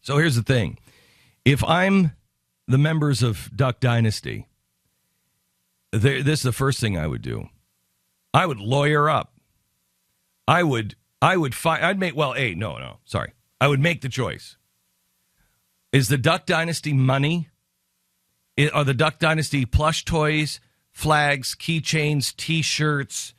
So here's the thing. If I'm the members of Duck Dynasty, this is the first thing I would do. I would lawyer up. I would make the choice. Is the Duck Dynasty money? Are the Duck Dynasty plush toys, flags, keychains, T-shirts,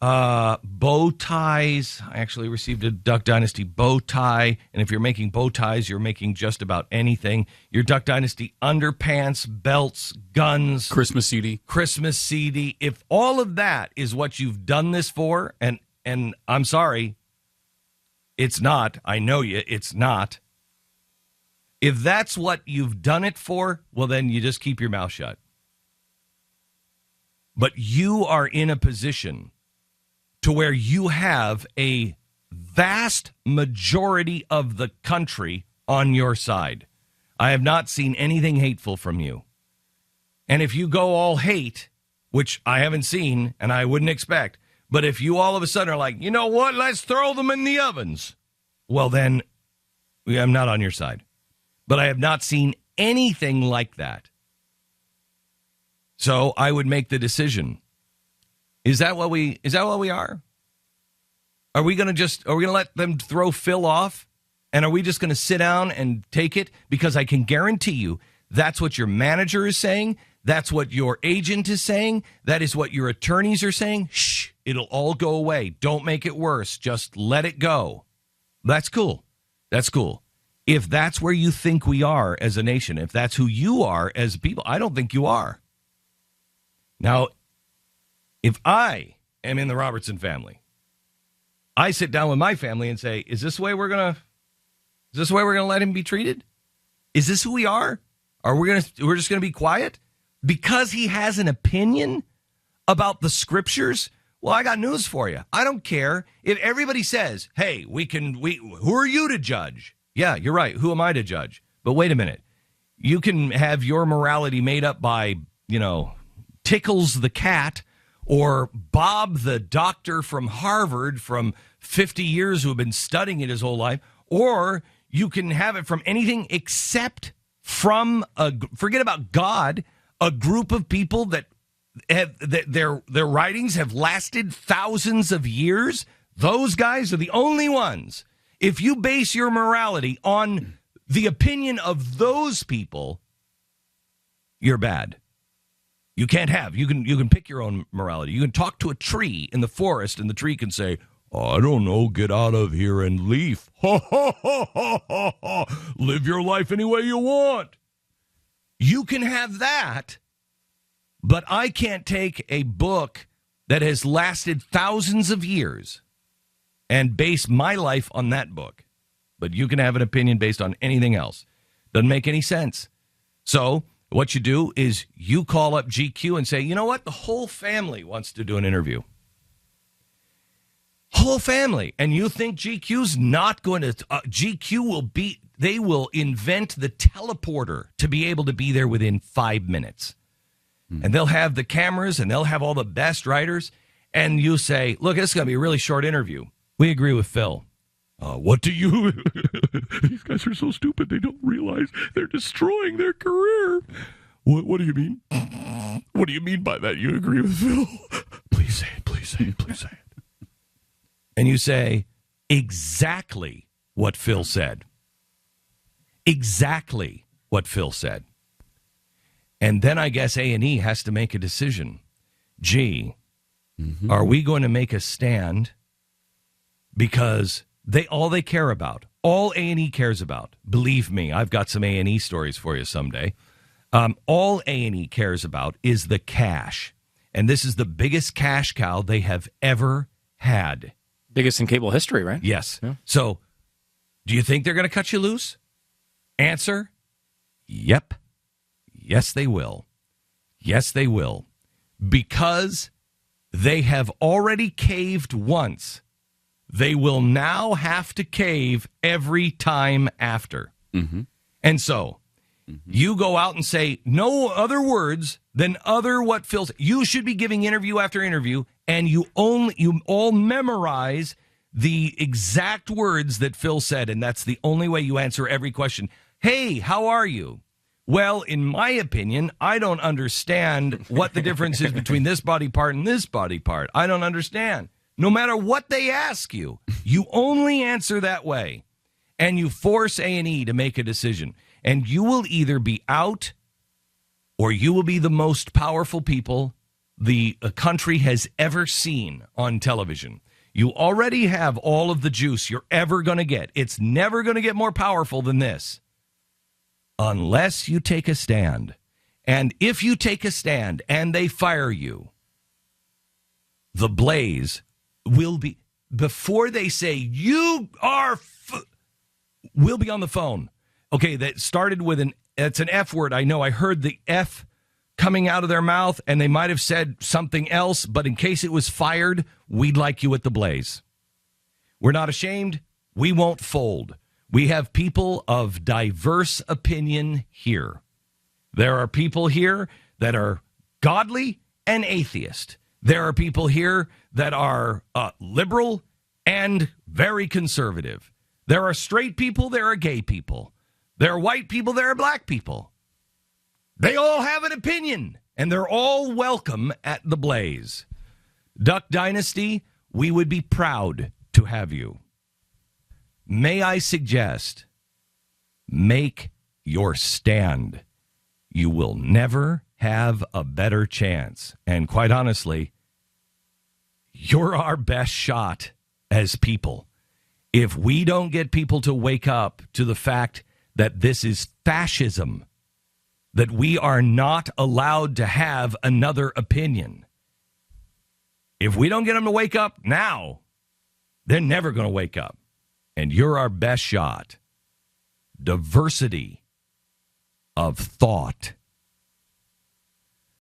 bow ties? I actually received a Duck Dynasty bow tie, and if you're making bow ties, you're making just about anything. Your Duck Dynasty underpants, belts, guns, Christmas CD. If all of that is what you've done this for, and I'm sorry, it's not. I know you, it's not. If that's what you've done it for, well, then you just keep your mouth shut. But you are in a position to where you have a vast majority of the country on your side. I have not seen anything hateful from you. And if you go all hate, which I haven't seen and I wouldn't expect, but if you all of a sudden are like, you know what, let's throw them in the ovens, well, then I'm not on your side. But I have not seen anything like that. So I would make the decision. Is that what we are? Are we going to let them throw Phil off? And are we just going to sit down and take it? Because I can guarantee you that's what your manager is saying. That's what your agent is saying. That is what your attorneys are saying. Shh, it'll all go away. Don't make it worse. Just let it go. That's cool. That's cool. If that's where you think we are as a nation, if that's who you are as people, I don't think you are. Now, if I am in the Robertson family, I sit down with my family and say, is this the way we're gonna let him be treated? Is this who we are? We're just gonna be quiet? Because he has an opinion about the scriptures? Well, I got news for you. I don't care. If everybody says, hey, who are you to judge? Yeah, you're right. Who am I to judge? But wait a minute. You can have your morality made up by, Tickles the cat or Bob the doctor from Harvard from 50 years who have been studying it his whole life, or you can have it from anything except from forget about God, a group of people that have their writings have lasted thousands of years. Those guys are the only ones. If you base your morality on the opinion of those people, you're bad. You can't have. You can pick your own morality. You can talk to a tree in the forest, and the tree can say, I don't know, get out of here and leave. Ha, ha, ha, ha, ha, ha. Live your life any way you want. You can have that, but I can't take a book that has lasted thousands of years and base my life on that book. But you can have an opinion based on anything else. Doesn't make any sense. So what you do is you call up GQ and say, you know what? The whole family wants to do an interview. Whole family. And you think GQ's not going to... they will invent the teleporter to be able to be there within 5 minutes. And they'll have the cameras and they'll have all the best writers. And you say, look, this is going to be a really short interview. We agree with Phil. What do you... These guys are so stupid. They don't realize they're destroying their career. What do you mean? What do you mean by that? You agree with Phil? Please say it. Please say it. Please say it. And you say exactly what Phil said. Exactly what Phil said. And then I guess A&E has to make a decision. Gee, are we going to make a stand? Because all they care about, all A&E cares about, believe me, I've got some A&E stories for you someday. All A&E cares about is the cash. And this is the biggest cash cow they have ever had. Biggest in cable history, right? Yes. Yeah. So, do you think they're going to cut you loose? Answer, yep. Yes, they will. Yes, they will. Because they have already caved once. They will now have to cave every time after. And so, you go out and say no other words than what Phil said. You should be giving interview after interview, and you all memorize the exact words that Phil said, and that's the only way you answer every question. Hey, how are you? Well, in my opinion, I don't understand what the difference is between this body part and this body part. I don't understand. No matter what they ask you, you only answer that way. And you force A&E to make a decision. And you will either be out or you will be the most powerful people the country has ever seen on television. You already have all of the juice you're ever going to get. It's never going to get more powerful than this. Unless you take a stand. And if you take a stand and they fire you, the Blaze will be, before they say, you are, we'll be on the phone. Okay, that started with it's an F word. I know I heard the F coming out of their mouth, and they might have said something else, but in case it was fired, we'd like you at the Blaze. We're not ashamed. We won't fold. We have people of diverse opinion here. There are people here that are godly and atheist. There are people here that are liberal and very conservative. There are straight people. There are gay people. There are white people. There are black people. They all have an opinion, and they're all welcome at the Blaze. Duck Dynasty, we would be proud to have you. May I suggest, make your stand. You will never have a better chance. And quite honestly, you're our best shot as people. If we don't get people to wake up to the fact that this is fascism, that we are not allowed to have another opinion, if we don't get them to wake up now, they're never going to wake up. And you're our best shot. Diversity of thought.